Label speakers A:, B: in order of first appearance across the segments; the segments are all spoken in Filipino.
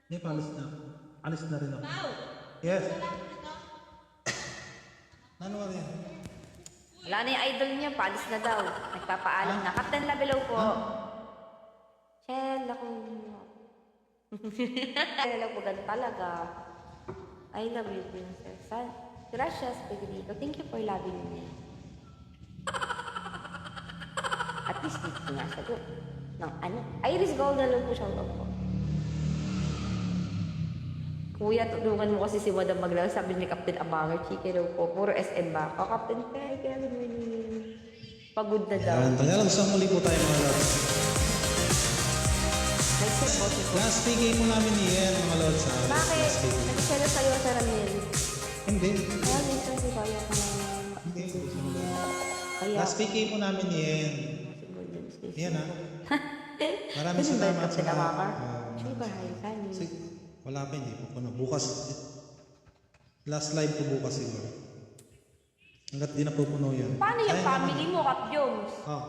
A: Hindi, paalis na. Alis na rin ako.
B: Pao!
A: Yes.
B: Salamat ito.
A: Ano ba yan?
C: Wala na yung idol niya, paalis na daw. Nagpapaalam na. Captain Labilaw po. Shell, ako. Shell, ako ganun talaga. I love you, princess. Gracias, Pedrito. Thank you for loving me. At least, dito nga sagot. Ng ano? Iris Golden lang po siya po. Kuya, tulungan mo kasi si Madam Maglaw. Sabi ni Captain Abanger, chike daw po. Puro SM ba? O, Captain, kaya pagod na daw.
A: Yan, tanggalang sa muli po tayo mga lods.
C: Next po, po.
A: Last PK po namin ni Ian mga lods.
C: Bakit?
A: Last PK.
C: Nag-share sa'yo sa Ramil.
A: Hindi.
C: Kaya minsan si Kaya ka na.
A: Hindi.
C: Kaya.
A: Last PK po namin ni Ian. Ian ha. Maraming salamat sa...
C: Siya ba, hay, kani?
A: Wala pa, hindi po puno. Bukas. Last live ko bukas siguro. Hanggat di na po puno yun.
C: Paano yung
A: Sayang
C: family mo, Cap Jones?
A: Oh.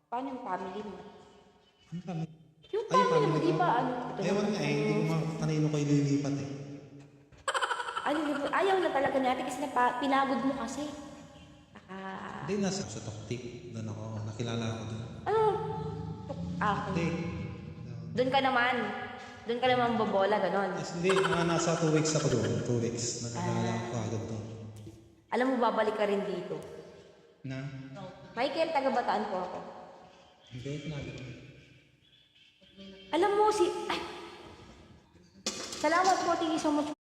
C: Paano yung family mo?
A: Ano kami?
C: Yung
A: Ay,
C: family mo,
A: family
C: di
A: ko.
C: ba? Ano?
A: Ewan nga eh, hindi ko kanino kayo lilipat eh.
C: Ano, ayaw na talaga natin kasi pinagod mo kasi.
A: Hindi, nasa sa Toktik. Doon ako, nakilala ako doon.
C: Ano? Ako.
A: Hindi.
C: Doon ka naman. Doon ka naman bobola, ganon.
A: Yes, hindi, nasa 2 weeks ako doon. 2 weeks. Nakilala ako agad doon.
C: Alam mo, babalik ka rin dito.
A: Na?
C: Michael, taga-Bataan po ako.
A: Hindi, pinagod.
C: Alam mo, Ay! Salamat po, thank you so much.